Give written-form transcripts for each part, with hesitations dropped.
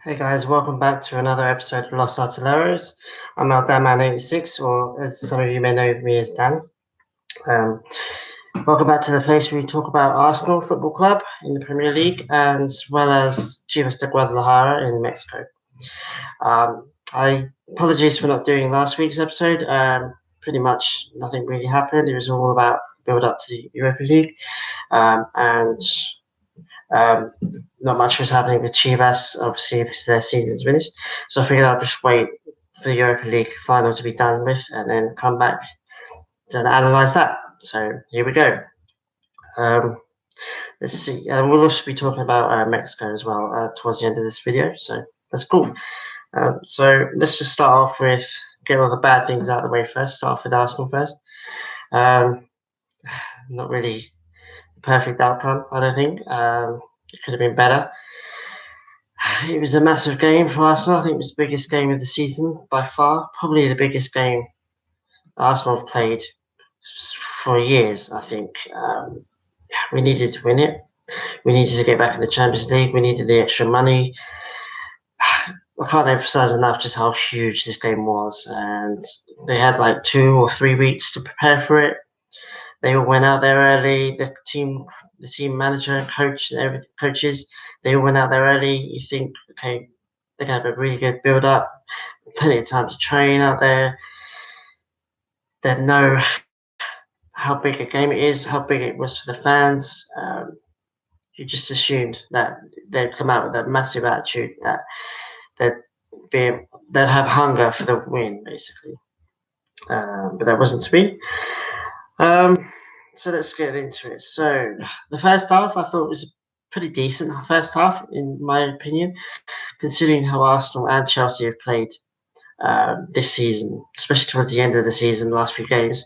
Hey guys, welcome back to another episode of Los Artilleros. I'm Dan86, or as some of you may know me as Dan. Um, Welcome back to the place where we talk about Arsenal Football Club in the Premier League, and as well as Chivas de Guadalajara in Mexico. I apologize for not doing last week's episode. Pretty much nothing really happened. It was all about build up to the Europa League, and not much was happening with Chivas, obviously, because their season's finished. So I figured I'd just wait for the Europa League final to be done with and then come back to analyse that. So here we go. Let's see. We'll also be talking about Mexico as well towards the end of this video. So that's cool. So let's just start off with get all the bad things out of the way first. Start off with Arsenal first. Not really the perfect outcome, I don't think. It could have been better. It was a massive game for Arsenal. I think it was the biggest game of the season by far. Probably the biggest game Arsenal have played for years, I think. We needed to win it. We needed to get back in the Champions League. We needed the extra money. I can't emphasize enough just how huge this game was. And they had like 2 or 3 weeks to prepare for it. They all went out there early. The team manager, coaches, they all went out there early. You think, okay, they're going to have a really good build up, plenty of time to train out there. They know how big a game it is, how big it was for the fans. You just assumed that they'd come out with a massive attitude, that they'd have hunger for the win, basically. But that wasn't to be. So let's get into it. So the first half, I thought was a pretty decent first half, in my opinion, considering how Arsenal and Chelsea have played this season, especially towards the end of the season, the last few games.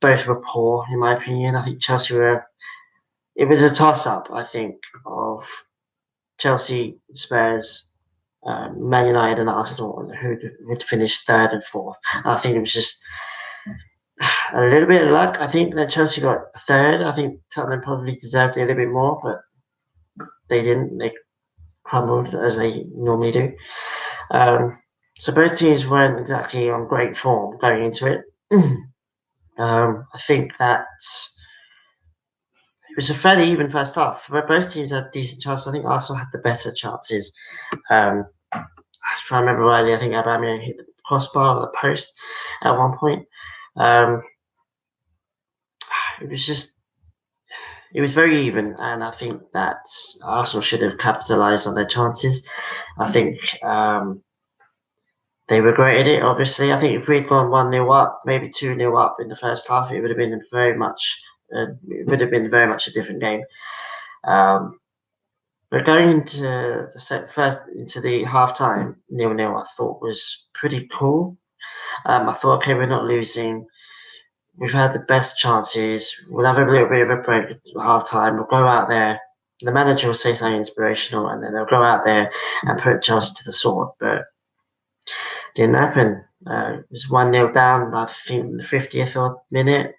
Both were poor, in my opinion. I think Chelsea were. It was a toss-up, I think, of Chelsea, Spurs, Man United, and Arsenal, who would finish third and fourth. I think it was just a little bit of luck. I think that Chelsea got third. I think Tottenham probably deserved it a little bit more, but they didn't. They crumbled as they normally do. So both teams weren't exactly on great form going into it. I think that it was a fairly even first half. But both teams had decent chances. I think Arsenal had the better chances. If I remember rightly, I think Aubameyang hit the crossbar or the post at one point. It was very even, and I think that Arsenal should have capitalised on their chances. I think they regretted it, obviously. I think if we'd gone 1-0 up, maybe 2-0 up in the first half, it would have been very much a different game. But going into the half time, 0-0, I thought was pretty cool. I thought, okay, we're not losing. We've had the best chances. We'll have a little bit of a break at half time. We'll go out there. The manager will say something inspirational, and then they'll go out there and put Chelsea to the sword. But it didn't happen. It was 1-0 down, I think, in the 50th minute.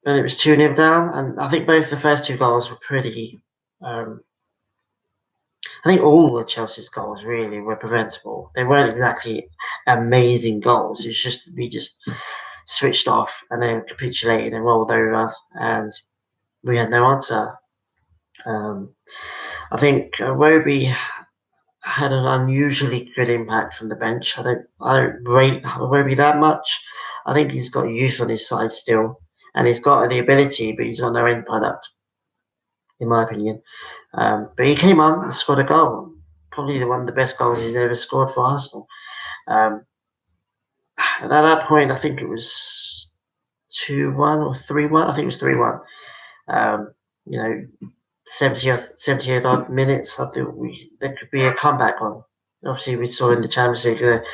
And it was 2-0 down. And I think both the first two goals were pretty. I think all of Chelsea's goals really were preventable. They weren't exactly amazing goals. It's just we just switched off and then capitulated and rolled over, and we had no answer. I think Roby had an unusually good impact from the bench. I don't rate Roby that much. I think he's got youth on his side still, and he's got the ability, but he's got no end product, in my opinion. But he came on and scored a goal. Probably one of the best goals he's ever scored for Arsenal. And at that point, I think it was 2-1 or 3-1. I think it was 3-1. 70 odd minutes. I think there could be a comeback on. Obviously, we saw in the Champions League the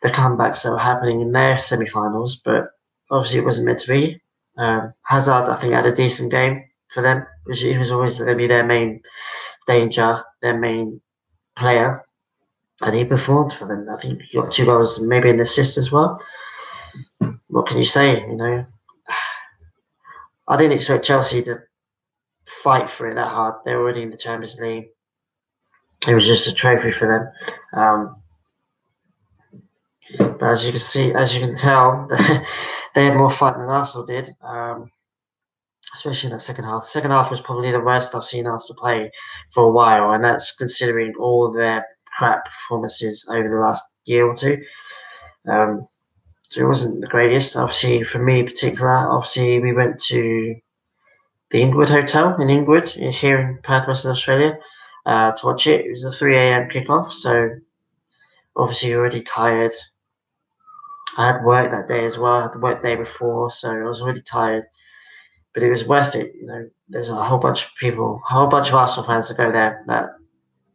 comebacks that were happening in their semi-finals, but obviously it wasn't meant to be. Hazard, I think, had a decent game for them. He was always going to be their main danger, their main player, and he performed for them. I think he got 2 goals, maybe an assist as well. What can you say? I didn't expect Chelsea to fight for it that hard. They were already in the Champions League. It was just a trophy for them. But as you can see, as you can tell, they had more fight than Arsenal did. Especially in the second half. Second half was probably the worst I've seen Arsenal play for a while, and that's considering all their crap performances over the last year or two. So it wasn't the greatest. Obviously, for me in particular, we went to the Inglewood Hotel in Inglewood, here in Perth, Western Australia, to watch it. It was a 3 a.m. kickoff, so obviously already tired. I had work that day as well. I had the work day before, so I was already tired. But it was worth it. There's a whole bunch of people, a whole bunch of Arsenal fans that go there that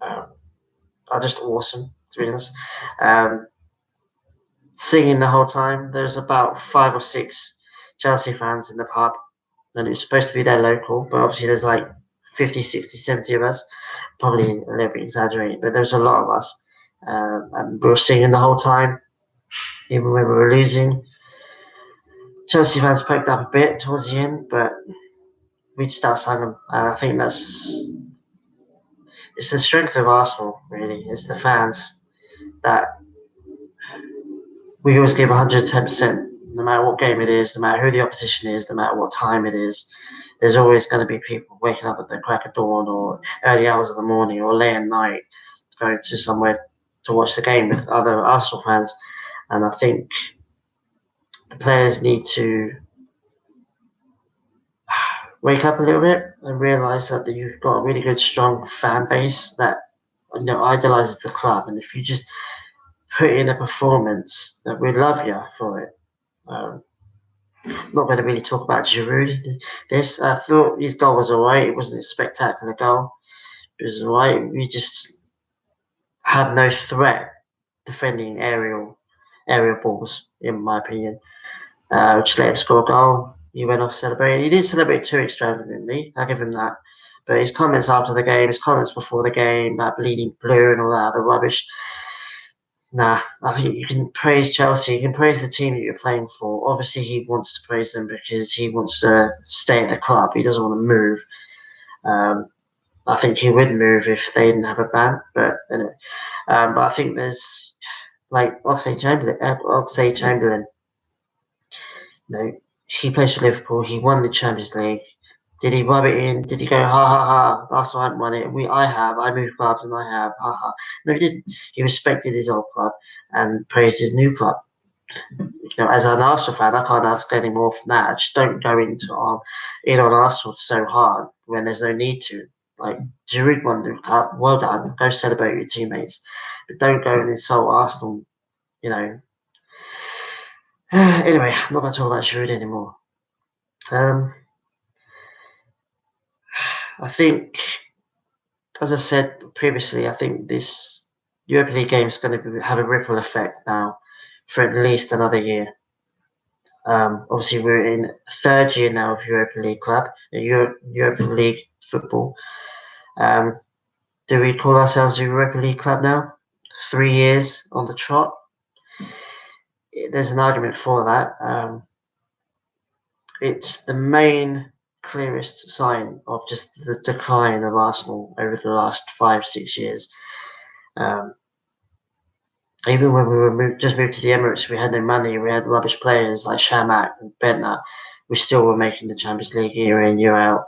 are just awesome, to be honest. Singing the whole time. There's about 5 or 6 Chelsea fans in the pub, and it's supposed to be their local, but obviously there's like 50, 60, 70 of us. Probably a little bit exaggerated, but there's a lot of us. And we were singing the whole time, even when we were losing. Chelsea fans poked up a bit towards the end, but we just outsung them. And I think it's the strength of Arsenal, really. It's the fans that we always give 110%, no matter what game it is, no matter who the opposition is, no matter what time it is. There's always going to be people waking up at the crack of dawn or early hours of the morning or late at night going to somewhere to watch the game with other Arsenal fans. And I think the players need to wake up a little bit and realise that you've got a really good, strong fan base that idolises the club. And if you just put in a performance, that we love you for it. I'm not going to really talk about Giroud. I thought his goal was alright. It wasn't a spectacular goal. It was alright. We just had no threat defending aerial balls, in my opinion. Just let him score a goal. He went off celebrating. He didn't celebrate too extravagantly. I'll give him that. But his comments after the game, his comments before the game, about bleeding blue and all that other rubbish. Nah, I think you can praise Chelsea. You can praise the team that you're playing for. Obviously, he wants to praise them because he wants to stay at the club. He doesn't want to move. I think he would move if they didn't have a ban. But anyway, but I think there's like Oxlade-Chamberlain. He plays for Liverpool. He won the Champions League. Did he rub it in? Did he go, ha ha ha, Arsenal haven't won it? I moved clubs and I have, ha ha. No, he didn't. He respected his old club and praised his new club. As an Arsenal fan, I can't ask any more from that. I just don't go in on Arsenal so hard when there's no need to. Like, Giroud won the cup, well done. Go celebrate your teammates. But don't go and insult Arsenal, Anyway, I'm not going to talk about Giroud anymore. I think, as I said previously, I think this Europa League game is going to have a ripple effect now for at least another year. Obviously, we're in third year now of Europa League club, Europa League football. Do we call ourselves a Europa League club now? 3 years on the trot. There's an argument for that. It's the main clearest sign of just the decline of Arsenal over the last 5-6 years. Even when we were just moved to the Emirates, we had no money. We had rubbish players like Shamak and Bentner. We still were making the Champions League year in, year out.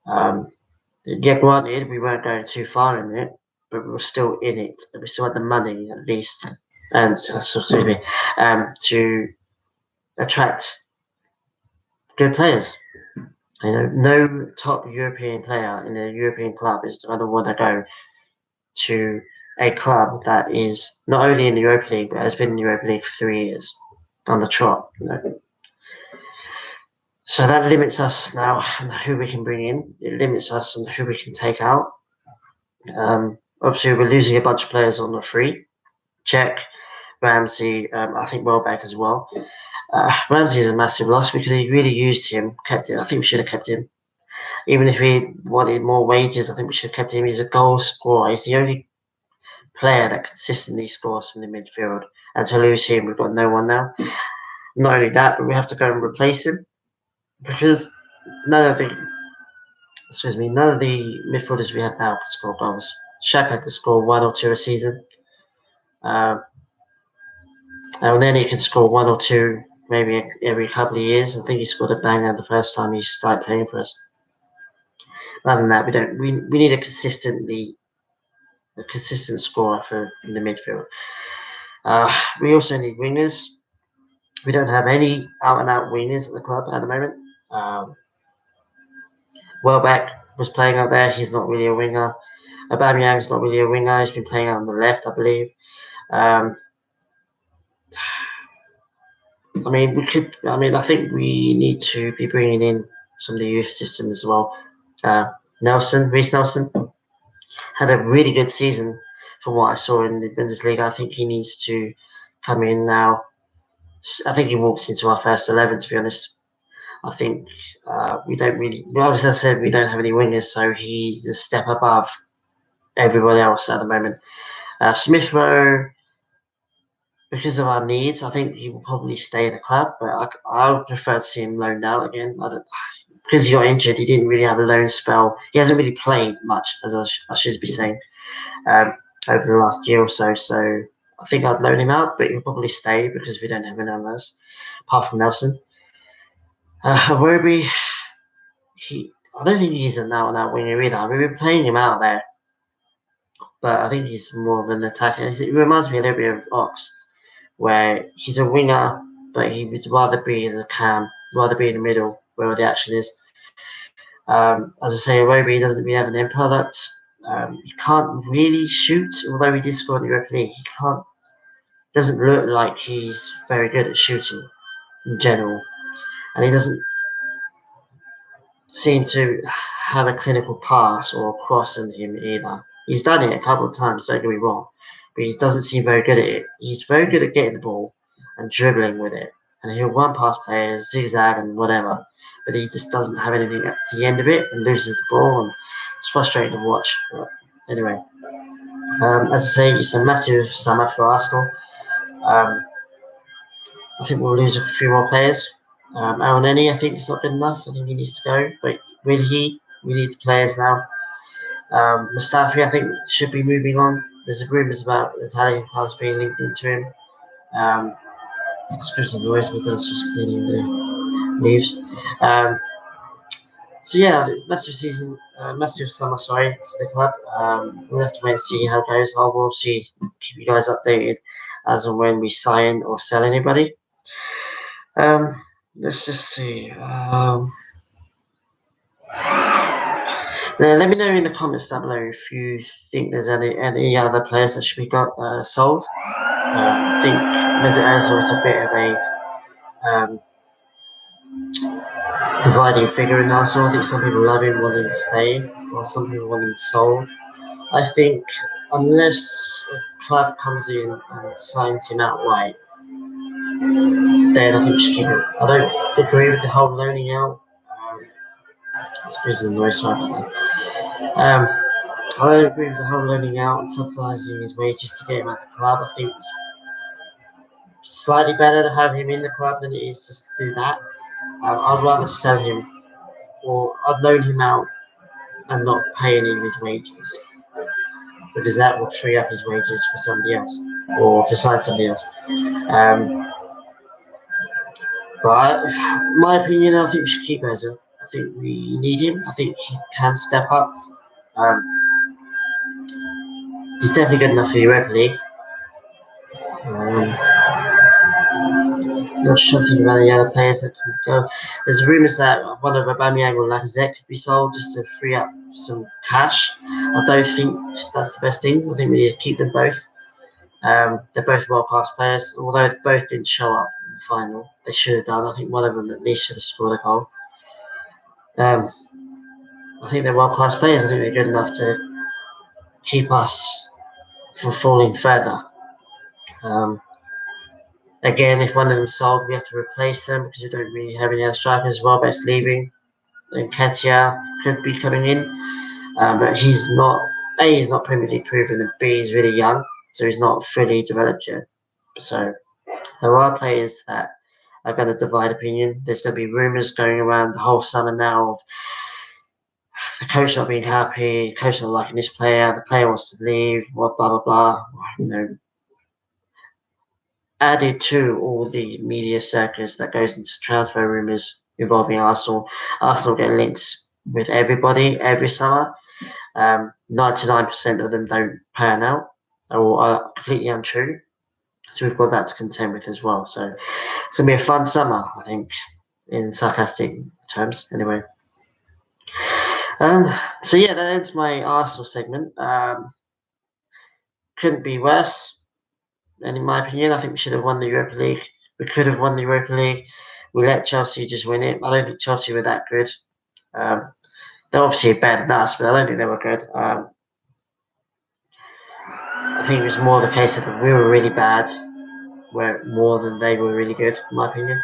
Granted, we weren't going too far in it, but we were still in it. And we still had the money, at least, and to attract good players. No top European player in a European club is going to want to go to a club that is not only in the Europa League, but has been in the Europa League for 3 years on the trot. So that limits us now on who we can bring in. It limits us on who we can take out. Obviously, we're losing a bunch of players on the free. Czech, Ramsey, I think Welbeck as well. Ramsey is a massive loss because he really used him, kept him. I think we should have kept him. Even if we wanted more wages, I think we should have kept him. He's a goal scorer. He's the only player that consistently scores from the midfield. And to lose him, we've got no one now. Not only that, but we have to go and replace him because none of the none of the midfielders we have now can score goals. Xhaka can score 1 or 2 a season. And then he can score 1 or 2 maybe every couple of years. I think he scored a banger the first time he started playing for us. Other than that, we need a consistent scorer in the midfield. We also need wingers. We don't have any out-and-out wingers at the club at the moment. Welbeck was playing out there. He's not really a winger. Aubameyang's not really a winger. He's been playing out on the left, I believe. I think we need to be bringing in some of the youth system as well. Reece Nelson had a really good season from what I saw in the Bundesliga. I think he needs to come in now. I think he walks into our first 11, to be honest. I think we don't really, well, as I said, we don't have any wingers, so he's a step above everyone else at the moment. Smith Rowe, because of our needs, I think he will probably stay in the club, but I would prefer to see him loaned out again. Because he got injured, he didn't really have a loan spell. He hasn't really played much, as I should be saying, over the last year or so. So I think I'd loan him out, but he'll probably stay because we don't have anyone else apart from Nelson. Iwobi, I don't think he's an out-and-out winger either. We've been playing him out there, but I think he's more of an attacker. It reminds me a little bit of Ox, where he's a winger, but he would rather be in the cam, rather be in the middle where the action is. As I say, Iwobi doesn't really have an end product. He can't really shoot, although he did score in the Europa League. Doesn't look like he's very good at shooting in general, and he doesn't seem to have a clinical pass or cross in him either. He's done it a couple of times, don't get me wrong, but he doesn't seem very good at it. He's very good at getting the ball and dribbling with it, and he'll one pass players, zigzag and whatever, but he just doesn't have anything at the end of it and loses the ball, and it's frustrating to watch. But anyway, as I say, it's a massive summer for Arsenal. I think we'll lose a few more players. Elneny, I think, is not good enough. I think he needs to go. But will he? We need the players now. Mustafi, I think, should be moving on. There's rumours about Italian clubs being linked into him. Excuse the noise, but that's just cleaning the leaves. So yeah, massive summer, sorry, for the club. We'll have to wait and see how it goes. I will obviously keep you guys updated as and when we sign or sell anybody. Let's just see. Let me know in the comments down below if you think there's any other players that should be sold. I think Mesut Ozil is a bit of a dividing figure in Arsenal. I think some people love him, want him to stay, while some people want him sold. I think unless a club comes in and signs him outright, then I think we should keep him. I don't agree with the whole loaning out. Excuse the noise, sorry about that. I don't agree with the whole loaning out and subsidising his wages to get him out of the club. I think it's slightly better to have him in the club than it is just to do that. I'd rather sell him, or I'd loan him out and not pay any of his wages, because that will free up his wages for somebody else, or to sign somebody else. But my opinion, I think we should keep Ozil. I think we need him. I think he can step up. He's definitely good enough for the Europa League. Not sure to think about any other players that could go. There's rumours that one of Aubameyang or Lacazette could be sold just to free up some cash. I don't think that's the best thing. I think we need to keep them both. They're both world-class players, although both didn't show up in the final. They should have done. I think one of them at least should have scored a goal. I think they're world-class players. I think they're good enough to keep us from falling further. Again, if one of them sold, we have to replace them because we don't really have any other strikers. Robert's leaving, and Ketia could be coming in, but he's not. A, he's not Premier League proven, and B, he's really young, so he's not fully developed yet. So there are players that are going to divide opinion. There's going to be rumours going around the whole summer now of the coach not being happy, the coach not liking this player, the player wants to leave, blah blah blah. Added to all the media circus that goes into transfer rumours involving Arsenal. Arsenal get links with everybody every summer. 99% of them don't pan out or are completely untrue. So we've got that to contend with as well. So it's going to be a fun summer, I think, in sarcastic terms, anyway. So yeah, that ends my Arsenal segment. Couldn't be worse, and in my opinion, I think we should have won the Europa League. We could have won the Europa League. We let Chelsea just win it. I don't think Chelsea were that good. They're obviously better than us, but I don't think they were good. I think it was more of a case of we were really bad, more than they were really good, in my opinion.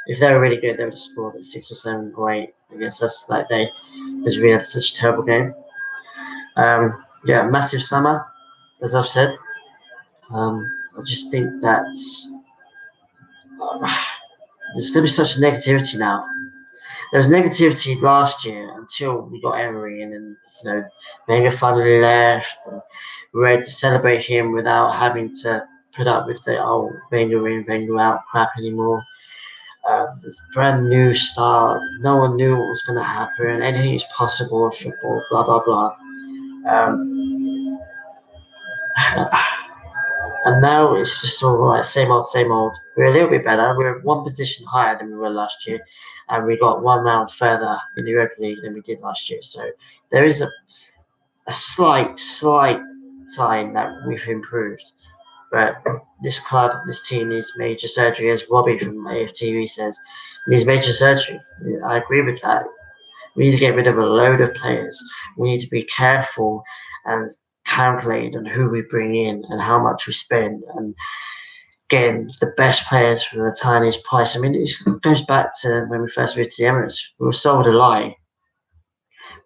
If they were really good, they would have scored at 6 or 7 or 8 against us that day, because we had such a terrible game. Yeah, massive summer, as I've said. I just think that there's going to be such negativity now. There was negativity last year until we got Emery, and then Wenger finally left, and we were able to celebrate him without having to put up with the Wenger in, Wenger out crap anymore. It's a brand new start. No one knew what was going to happen. Anything is possible in football. Blah blah blah. And now it's just all like same old, same old. We're a little bit better. We're one position higher than we were last year, and we got one round further in the Europa League than we did last year. So there is a slight sign that we've improved. But this club, this team needs major surgery, as Robbie from AFTV says. Needs major surgery. I agree with that. We need to get rid of a load of players. We need to be careful and calculated on who we bring in and how much we spend, and getting the best players for the tiniest price. I mean, it goes back to when we first moved to the Emirates. We were sold a lie.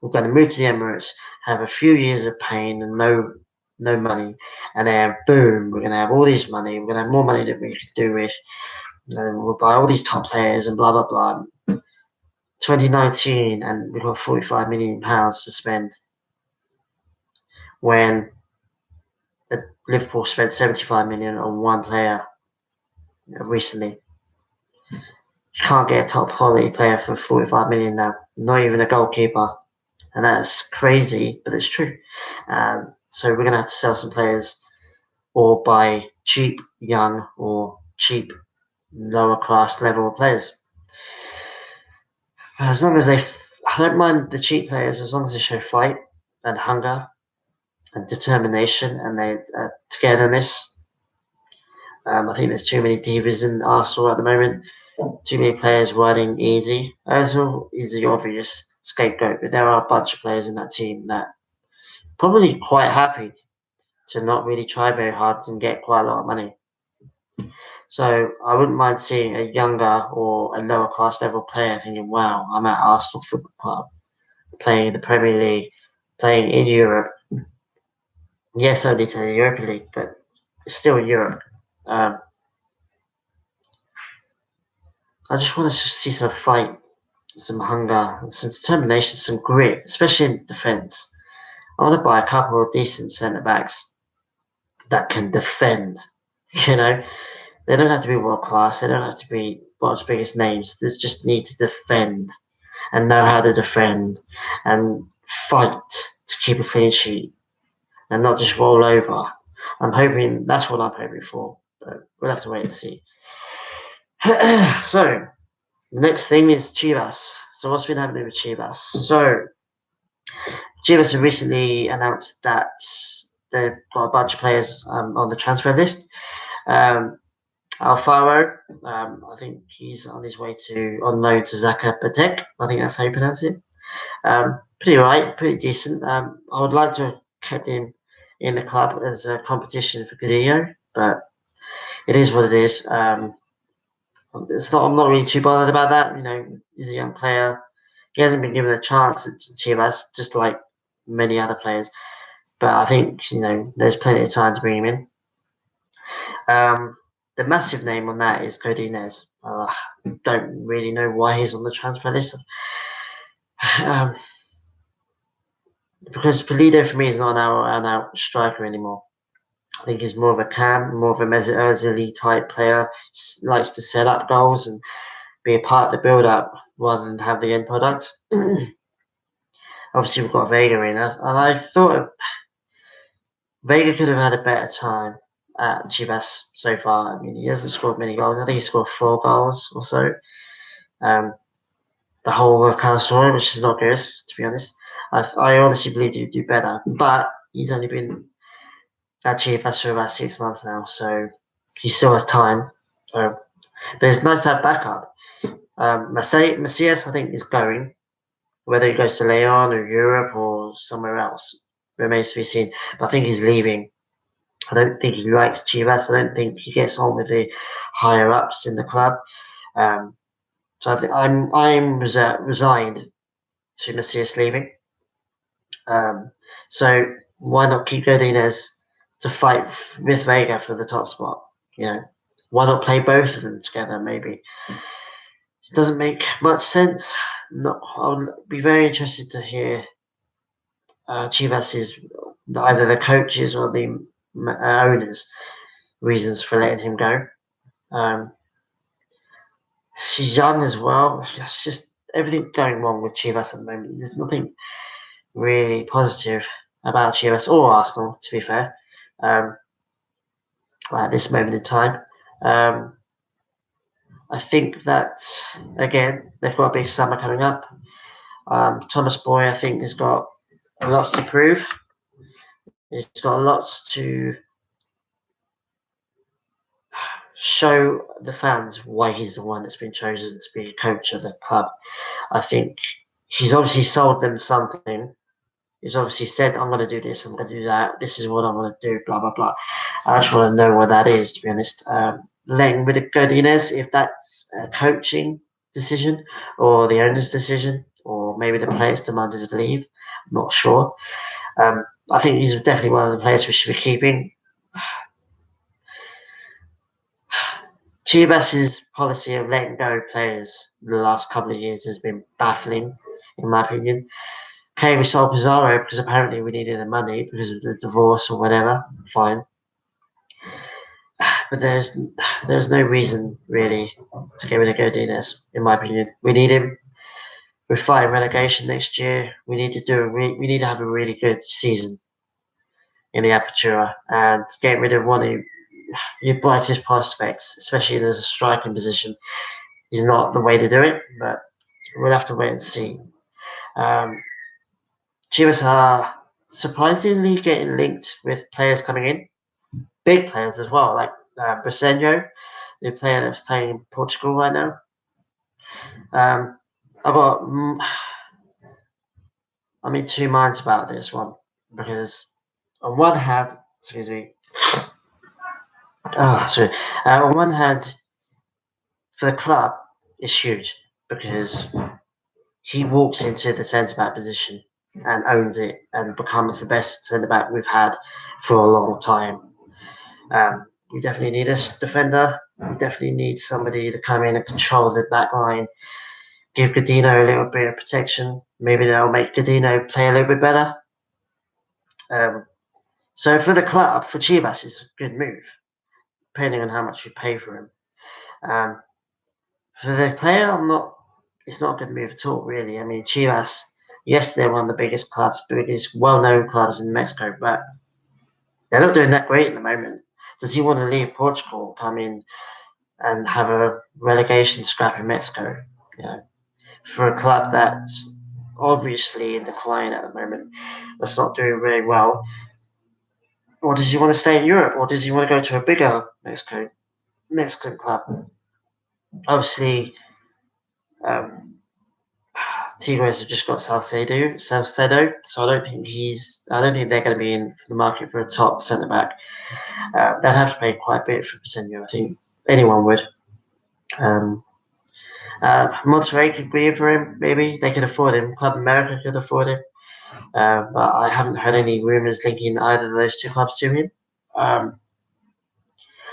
We're going to move to the Emirates, have a few years of pain and no money, and then boom, we're going to have all this money. We're going to have more money than we could do with, and we'll buy all these top players and blah blah blah. 2019, and we've got £45 million to spend, when Liverpool spent 75 million on one player recently. You can't get a top quality player for 45 million now, not even a goalkeeper, and that's crazy, but it's true. So we're going to have to sell some players, or buy cheap young or cheap lower class level players. As long as I don't mind the cheap players, as long as they show fight and hunger and determination and they togetherness. I think there's too many divas in Arsenal at the moment. Too many players riding easy. Ozil is the obvious scapegoat, but there are a bunch of players in that team that probably quite happy to not really try very hard and get quite a lot of money. So I wouldn't mind seeing a younger or a lower class level player thinking, wow, I'm at Arsenal Football Club, playing in the Premier League, playing in Europe. Yes, only to the Europa League, but it's still Europe. I just want to see some fight, some hunger, some determination, some grit, especially in defence. I want to buy a couple of decent centre backs that can defend. They don't have to be world class. They don't have to be world's biggest names. They just need to defend and know how to defend and fight to keep a clean sheet and not just roll over. That's what I'm hoping for, but we'll have to wait and see. So the next thing is Chivas. So what's been happening with Chivas? So Chivas have recently announced that they've got a bunch of players on the transfer list. Alfaro, I think he's on his way on loan to Zacatepec. I think that's how you pronounce it. Pretty right, pretty decent. I would like to have kept him in the club as a competition for Godinez, but it is what it is. I'm not really too bothered about that. He's a young player. He hasn't been given a chance at Chivas, just like many other players. But I think there's plenty of time to bring him in. The massive name on that is Godinez. Don't really know why he's on the transfer list. because Pulido for me is not an out striker anymore. I think he's more of a cam, more of a Mesut Ozil type player. Likes to set up goals and be a part of the build-up rather than have the end product. Obviously, we've got Vega in it, and I thought Vega could have had a better time at Chivas so far. I mean, he hasn't scored many goals. I think he scored 4 goals or so. The whole kind of story, which is not good, to be honest. I honestly believe he'd do better, but he's only been at Chivas for about 6 months now, so he still has time. But it's nice to have backup. Macias, I think, is going. Whether he goes to Leon or Europe or somewhere else remains to be seen. But I think he's leaving. I don't think he likes Chivas. I don't think he gets on with the higher ups in the club. So I think I'm resigned to Macias leaving. So why not keep Godinez to fight with Vega for the top spot? You know, why not play both of them together? Maybe it doesn't make much sense. I'll be very interested to hear Chivas' either the coaches or the owners' reasons for letting him go. She's young as well. It's just everything going wrong with Chivas at the moment. There's nothing really positive about Chivas or Arsenal, to be fair, at this moment in time. I think that, again, they've got a big summer coming up. Thomas Boy, I think, has got lots to prove. He's got lots to show the fans why he's the one that's been chosen to be coach of the club. I think he's obviously sold them something. He's obviously said, I'm going to do this, I'm going to do that, this is what I'm going to do, blah, blah, blah. I just want to know what that is, to be honest. Letting with Godinez, if that's a coaching decision or the owner's decision, or maybe the players demanded to leave, I'm not sure. I think he's definitely one of the players we should be keeping. Chivas' policy of letting go players the last couple of years has been baffling, in my opinion. Okay, we sold Pizarro because apparently we needed the money because of the divorce or whatever. Fine. But there's no reason, really, to get rid of Godinez, in my opinion. We need him. We're fighting relegation next year. We need to have a really good season in the Apertura, and get rid of one of your brightest prospects, especially as a striking position, is not the way to do it. But we'll have to wait and see. Chivas are surprisingly getting linked with players coming in, big players as well, like Briseño, the player that's playing in Portugal right now. I'm in two minds about this one because on one hand, excuse me, on one hand, for the club, it's huge because he walks into the centre back position and owns it and becomes the best centre back we've had for a long time. We definitely need a defender. We definitely need somebody to come in and control the back line, give Godinez a little bit of protection. Maybe that'll make Godinez play a little bit better. So for the club, for Chivas, it's a good move, depending on how much you pay for him. For the player, it's not a good move at all, really. I mean, Chivas, yes, they're one of the biggest clubs, biggest well-known clubs in Mexico, but they're not doing that great at the moment. Does he want to leave Portugal, come in and have a relegation scrap in Mexico? You know, for a club that's obviously in decline at the moment, that's not doing very well. Or does he want to stay in Europe, or does he want to go to a bigger Mexican club? Obviously, Tigres have just got Salcedo, so I don't think they're going to be in the market for a top centre back. They'd have to pay quite a bit for Briseño. I think anyone would. Monterrey could be for him, maybe. They could afford him. Club America could afford him. But I haven't heard any rumours linking either of those two clubs to him.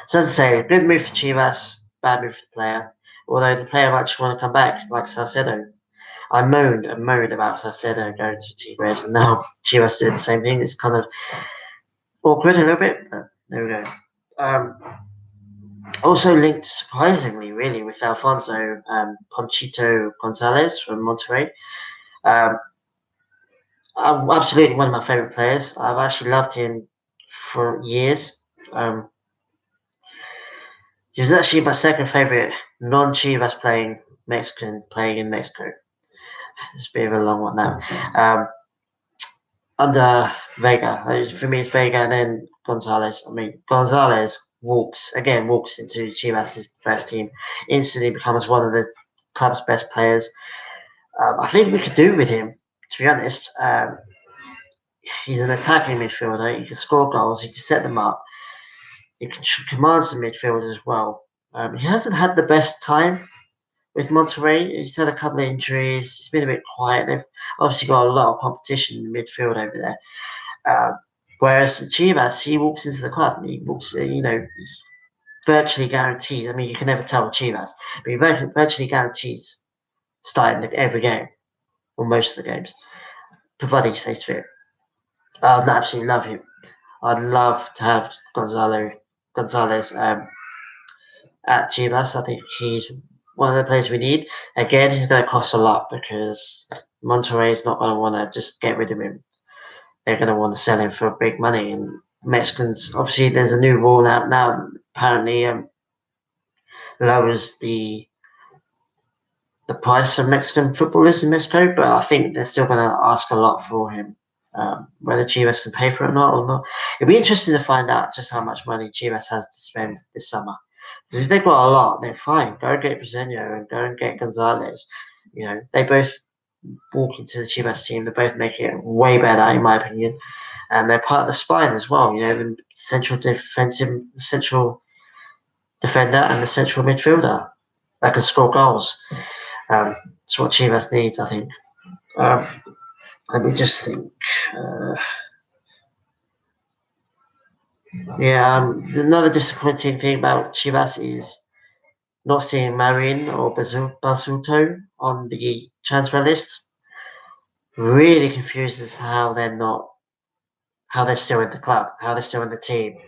So as I say, good move for Chivas, bad move for the player. Although the player might just want to come back, like Salcedo. I moaned and moaned about Salcedo going to Tigres, and now Chivas doing the same thing. It's kind of awkward a little bit, but there we go. Also linked surprisingly, really, with Alfonso Ponchito Gonzalez from Monterrey. Um, Absolutely one of my favourite players. I've actually loved him for years. He was actually my second favourite non-Chivas playing Mexican playing in Mexico. It's a bit of a long one now. Under Vega, for me it's Vega and then Gonzalez. I mean, Gonzalez walks into Chivas' first team, instantly becomes one of the club's best players. I think we could do with him, to be honest. He's an attacking midfielder. He can score goals. He can set them up. He can command the midfield as well. He hasn't had the best time with Monterrey. He's had a couple of injuries. He's been a bit quiet. They've obviously got a lot of competition in the midfield over there. Whereas Chivas, he walks into the club. He walks, virtually guarantees. I mean, you can never tell with Chivas, but he virtually guarantees starting every game or most of the games, provided he stays fit. I'd absolutely love him. I'd love to have Gonzalez at Chivas. I think he's one of the players we need. Again, he's going to cost a lot because Monterrey is not going to want to just get rid of him. They're going to want to sell him for big money. And Mexicans, obviously, there's a new rule out now. Apparently, lowers the price of Mexican footballers in Mexico, but I think they're still going to ask a lot for him. Whether Chivas can pay for it or not. It'd be interesting to find out just how much money Chivas has to spend this summer. Because if they've got a lot, then fine. Go get Briseño and go and get Gonzalez. They both walk into the Chivas team. They both make it way better, in my opinion. And they're part of the spine as well. The central defender and the central midfielder that can score goals. That's what Chivas needs, I think. Let me just think. Another disappointing thing about Chivas is not seeing Marin or Basulto on the transfer list. Really confused as to how they're still in the club, how they're still in the team.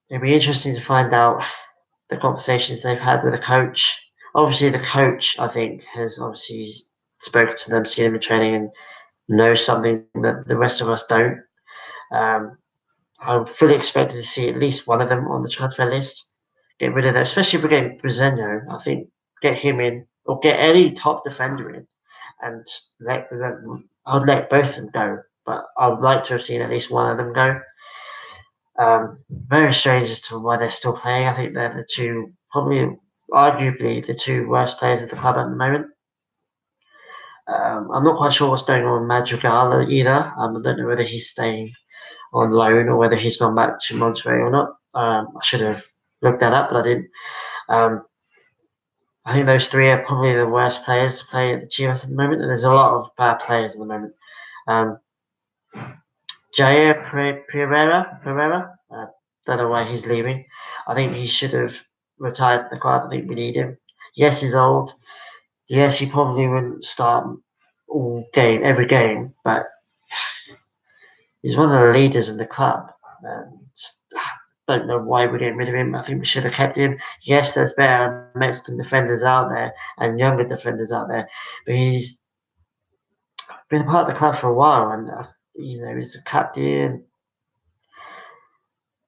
It'd be interesting to find out the conversations they've had with the coach. Obviously, the coach, I think, has obviously spoken to them, seen them in training, and knows something that the rest of us don't. I'm fully expected to see at least one of them on the transfer list. Get rid of them, especially if we're getting Briseño. I think get him in, or get any top defender in, and I'd let both of them go. But I'd like to have seen at least one of them go. Very strange as to why they're still playing. I think they're the two, probably arguably the two worst players at the club at the moment. I'm not quite sure what's going on with Madrigal either. I don't know whether he's staying on loan or whether he's gone back to Monterrey or not. I should have looked that up, but I didn't. I think those three are probably the worst players to play at the Chivas at the moment, and there's a lot of bad players at the moment. Jair Pereira, don't know why he's leaving. I think he should have retired the club. I think we need him. Yes, he's old. Yes, he probably wouldn't start every game, but he's one of the leaders in the club. And don't know why we're getting rid of him. I think we should have kept him. Yes, there's better Mexican defenders out there and younger defenders out there, but he's been a part of the club for a while, and he's a captain,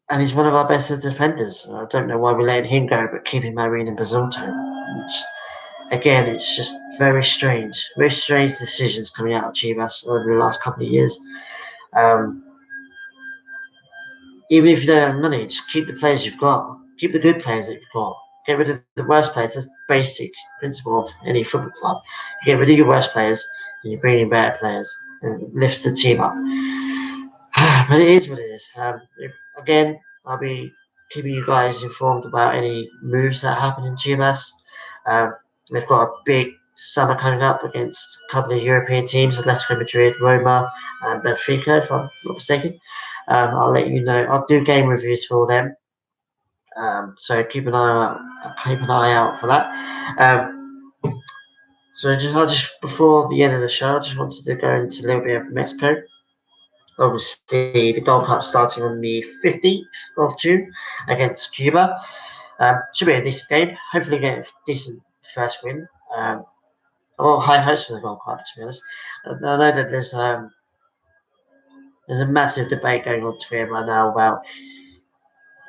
and he's one of our best defenders. I don't know why we're letting him go, but keeping Marin and Basulto. Again, it's just very strange decisions coming out of Chivas over the last couple of years. Even if you don't have money, just keep the players you've got. Keep the good players that you've got. Get rid of the worst players. That's the basic principle of any football club. You get rid of your worst players and you bring in better players and lift the team up. But it is what it is. Again, I'll be keeping you guys informed about any moves that happen in Chivas. They've got a big summer coming up against a couple of European teams, Atletico Madrid, Roma, and Benfica, if I'm not mistaken. I'll let you know. I'll do game reviews for them. So keep an eye out for that. So I just before the end of the show, I just wanted to go into a little bit of Mexico. Obviously, the Gold Cup starting on the 15th of June against Cuba. Should be a decent game. Hopefully, get a decent first win. Well, high hopes for the Gold Cup, to be honest. I know that there's a massive debate going on Twitter right now about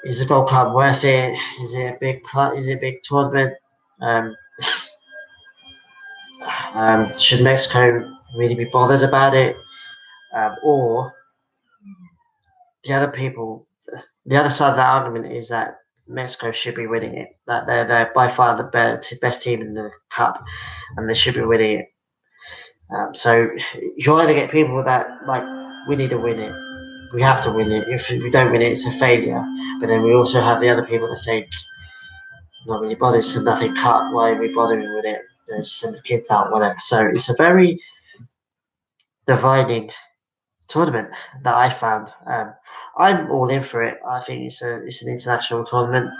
is the Gold Cup worth it? Is it a big tournament? Um, should Mexico really be bothered about it? Or the other people, the other side of that argument is that Mexico should be winning it. That they're by far the best team in the cup, and they should be winning it. So you either get people that like we need to win it, we have to win it. If we don't win it, it's a failure. But then we also have the other people that say, not really bothered, it's a nothing cup. Why are we bothering with it? There's send the kids out, whatever. So it's a very dividing tournament that I found. I'm all in for it. I think it's an international tournament.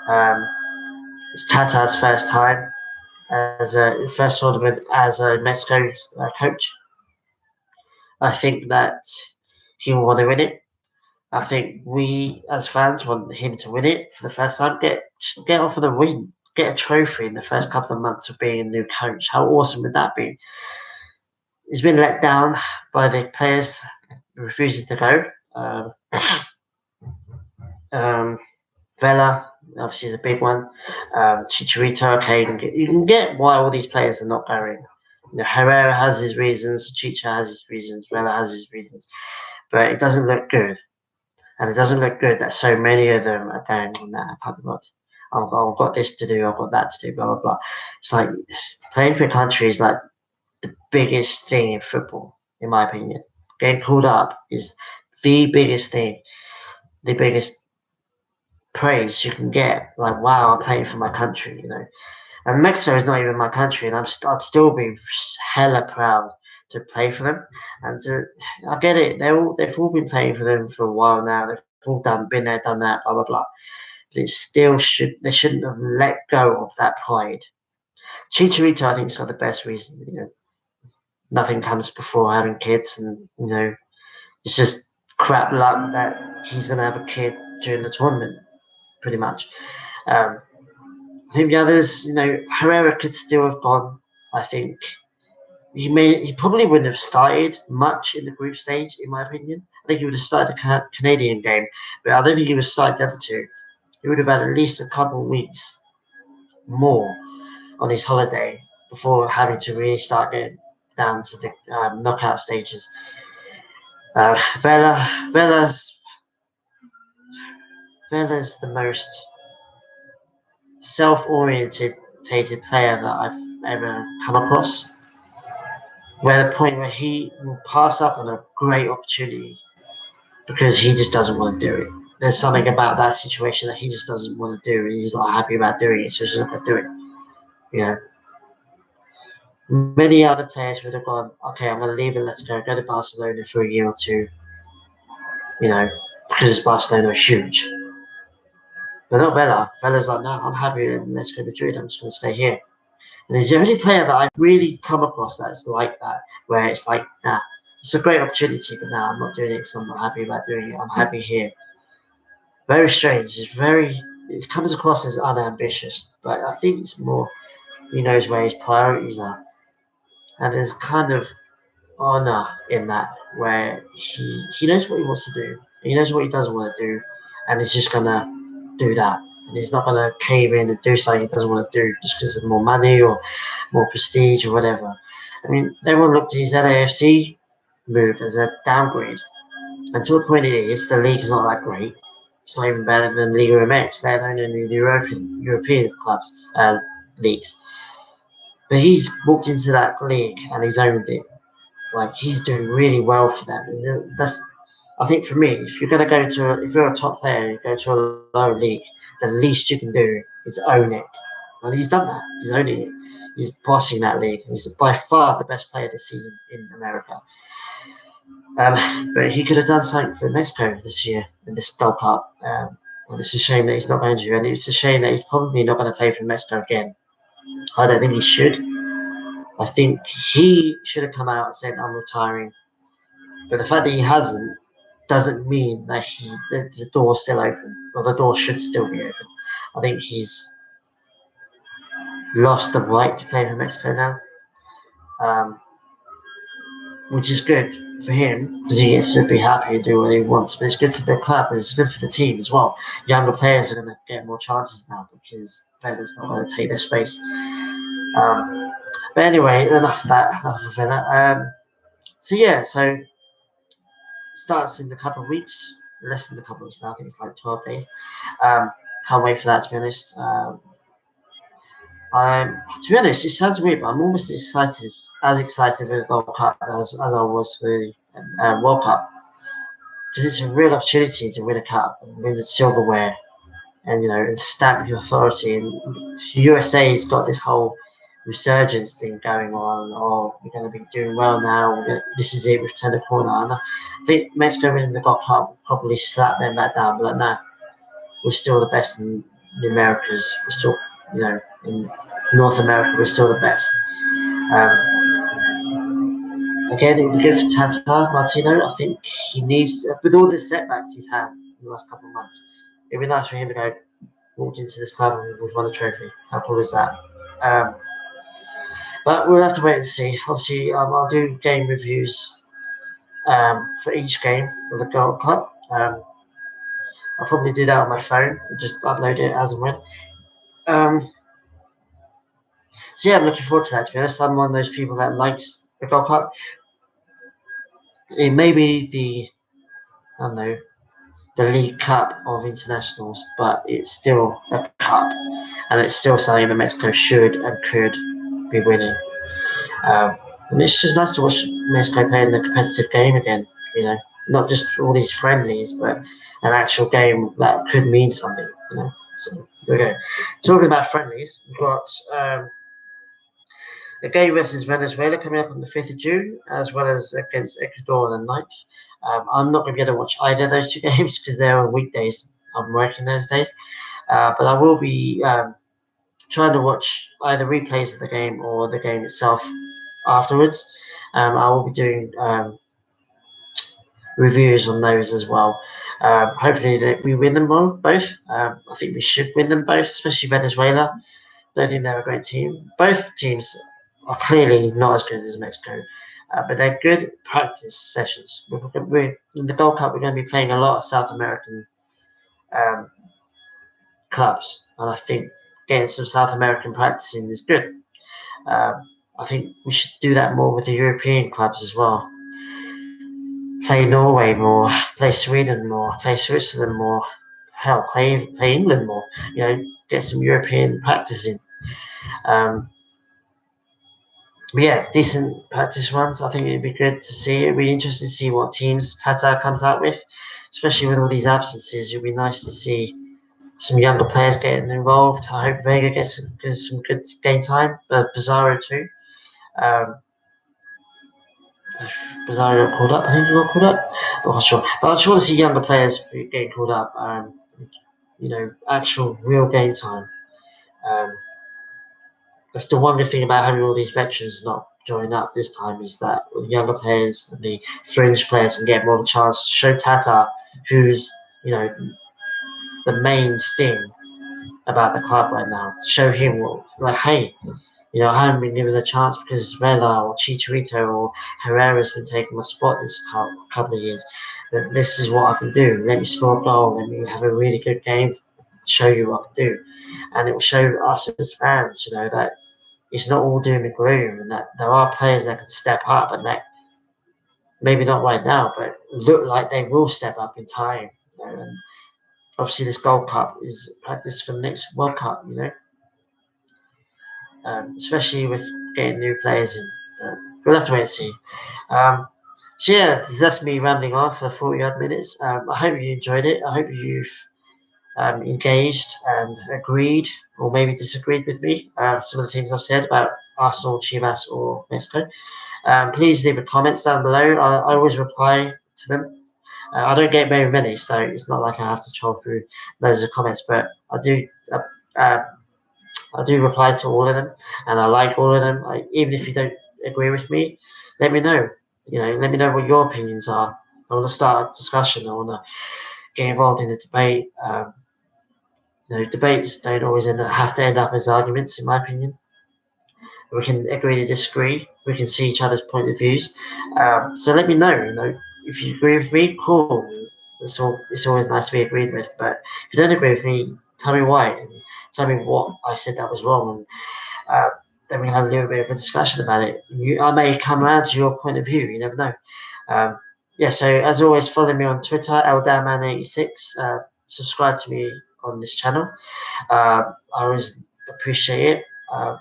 Um, it's Tata's first time as a first tournament as a Mexico coach. I think that he will want to win it. I think we as fans want him to win it for the first time. Get off with a win. Get a trophy in the first couple of months of being a new coach. How awesome would that be? He's been let down by the players refusing to go. Um, Vela, obviously, is a big one. Chicharito, okay, you can get why all these players are not going. You know, Herrera has his reasons, Chicha has his reasons, Vela has his reasons, but it doesn't look good. And it doesn't look good that so many of them are going, nah, I can't be bothered. I've got this to do, I've got that to do, blah, blah, blah. It's like playing for a country is like the biggest thing in football, in my opinion. Getting called up is the biggest thing, the biggest praise you can get. Like, wow, I'm playing for my country, you know. And Mexico is not even my country, and I'd still be hella proud to play for them. And I get it, they've all been playing for them for a while now. They've all been there, done that, blah blah blah. But it still they shouldn't have let go of that pride. Chicharito, I think, has got the best reason. You know, nothing comes before having kids, and you know, it's just crap luck that he's going to have a kid during the tournament, pretty much. I think the others, you know, Herrera could still have gone. I think he probably wouldn't have started much in the group stage, in my opinion. I think he would have started the Canadian game, but I don't think he would have started the other two. He would have had at least a couple of weeks more on his holiday before having to really start getting down to the knockout stages. Vela's the most self-oriented player that I've ever come across. Where the point where he will pass up on a great opportunity because he just doesn't want to do it. There's something about that situation that he just doesn't want to do. He's not happy about doing it, so he's not going to do it. You know, many other players would have gone, okay, I'm going to leave it, let's go to Barcelona for a year or two. You know, because Barcelona is huge. But not Vela. Vela's like, no, I'm happy and let's go to Madrid. I'm just going to stay here. And he's the only player that I've really come across that's like that, where it's like, nah, it's a great opportunity, but nah, I'm not doing it because I'm not happy about doing it. I'm happy here. Very strange. It comes across as unambitious, but I think it's more he knows where his priorities are. And there's kind of honor in that, where he knows what he wants to do, he knows what he doesn't want to do, and he's just going to do that. And he's not going to cave in and do something he doesn't want to do just because of more money or more prestige or whatever. I mean, everyone looked at his LAFC move as a downgrade. And to a point it is, the league is not that great. It's not even better than Liga MX, let alone in the European clubs, leagues. But he's walked into that league and he's owned it. Like, he's doing really well for them. And that's, I think for me, if you're going to if you're a top player and you go to a lower league, the least you can do is own it. And he's done that. He's owning it. He's bossing that league. He's by far the best player this season in America. But he could have done something for Mexico this year in this Gold Cup. And it's a shame that he's not going to. And it's a shame that he's probably not going to play for Mexico again. I don't think he should. I think he should have come out and said, "I'm retiring." But the fact that he hasn't doesn't mean that the door's still open, or the door should still be open. I think he's lost the right to play for Mexico now, um, which is good for him because he gets to be happy and do what he wants. But it's good for the club, and it's good for the team as well. Younger players are going to get more chances now because Vella's not going to take their space. But anyway, enough of that. Enough of Villa. So starts in a couple of weeks, less than a couple of weeks now. I think it's like 12 days. Can't wait for that, to be honest. To be honest, it sounds weird, but I'm almost excited, as excited for the World Cup as I was for the World Cup, because it's a real opportunity to win a cup and win the silverware, and and stamp your authority. And USA's got this whole resurgence thing going on. Oh, we're going to be doing well now. This is it. We've turned the corner. And I think Mexico winning the World Cup will probably slap them back down. But no, we're still the best in the Americas. We're still, in North America, we're still the best. Again, it would be good for Tata Martino. I think he needs, with all the setbacks he's had in the last couple of months, it'd be nice for him to go, walked into this club and we've won a trophy. How cool is that? But we'll have to wait and see. Obviously, I'll do game reviews for each game of the Gold Cup. I'll probably do that on my phone and just upload it as and when. So yeah, I'm looking forward to that, to be honest. I'm one of those people that likes the Gold Cup. It may be the League Cup of internationals, but it's still a cup, and it's still something that Mexico should and could be winning. And it's just nice to watch Mexico play in a competitive game again. Not just all these friendlies, but an actual game that could mean something. So okay. Talking about friendlies, we've got the game versus Venezuela coming up on the 5th of June, as well as against Ecuador on the 9th. I'm not going to be able to watch either of those two games because they're on weekdays. I'm working those days. But I will be trying to watch either replays of the game or the game itself afterwards. I will be doing reviews on those as well. Hopefully that we win them both. I think we should win them both, especially Venezuela. Don't think they're a great team. Both teams are clearly not as good as Mexico, but they're good practice sessions. We're in the Gold Cup. We're going to be playing a lot of South American clubs, and I think getting some South American practicing is good. I think we should do that more with the European clubs as well. Play Norway more, play Sweden more, play Switzerland more. Hell, play England more. Get some European practice in. But yeah, decent practice runs. I think it'd be good to see. It'd be interesting to see what teams Tata comes out with, especially with all these absences. It'd be nice to see some younger players getting involved. I hope Vega gets some good game time. Pizarro too. Pizarro got called up. I think he got called up. I'm not sure. But I just want to see younger players getting called up. Actual real game time. That's the one good thing about having all these veterans not join up this time, is that the younger players and the fringe players can get more of a chance to show Tata, who's the main thing about the club right now. Show him hey, I haven't been given a chance because Vela or Chicharito or Herrera's been taking my spot this couple of years. But this is what I can do. Let me score a goal. Let me have a really good game. Show you what I can do, and it will show us as fans, that it's not all doom and gloom, and that there are players that can step up, and that maybe not right now, but look like they will step up in time. And obviously, this Gold Cup is practice for the next World Cup. Especially with getting new players in. We'll have to wait and see. So yeah, that's me rambling on for 40 odd minutes. I hope you enjoyed it. I hope you've engaged and agreed, or maybe disagreed with me, some of the things I've said about Arsenal, Chivas, or Mexico. Please leave a comments down below. I always reply to them. I don't get very many, so it's not like I have to troll through loads of comments, but I do. I do reply to all of them, and I like all of them. Even if you don't agree with me, let me know. Let me know what your opinions are. I want to start a discussion. I want to get involved in the debate. Debates don't always have to end up as arguments, in my opinion. We can agree to disagree. We can see each other's point of views. So let me know. If you agree with me, cool. It's always nice to be agreed with. But if you don't agree with me, tell me why and tell me what I said that was wrong, and then we can have a little bit of a discussion about it. I may come around to your point of view. You never know. Um, yeah. So as always, follow me on Twitter, ldamman86. Subscribe to me on this channel. I always appreciate it. I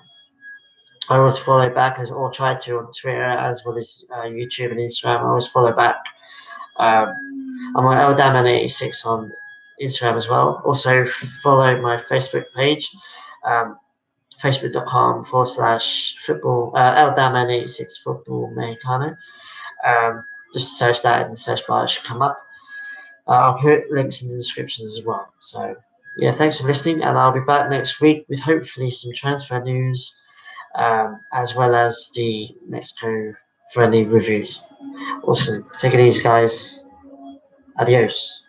always follow back or try to on Twitter as well as YouTube and Instagram. I always follow back. I'm on ldamman86 on Instagram as well. Also follow my Facebook page, facebook.com/football ldamman86 football mexicano. Just search that in the search bar, it should come up. I'll put links in the description as well. So yeah, thanks for listening, and I'll be back next week with hopefully some transfer news, as well as the Mexico friendly reviews. Awesome. Take it easy, guys. Adios.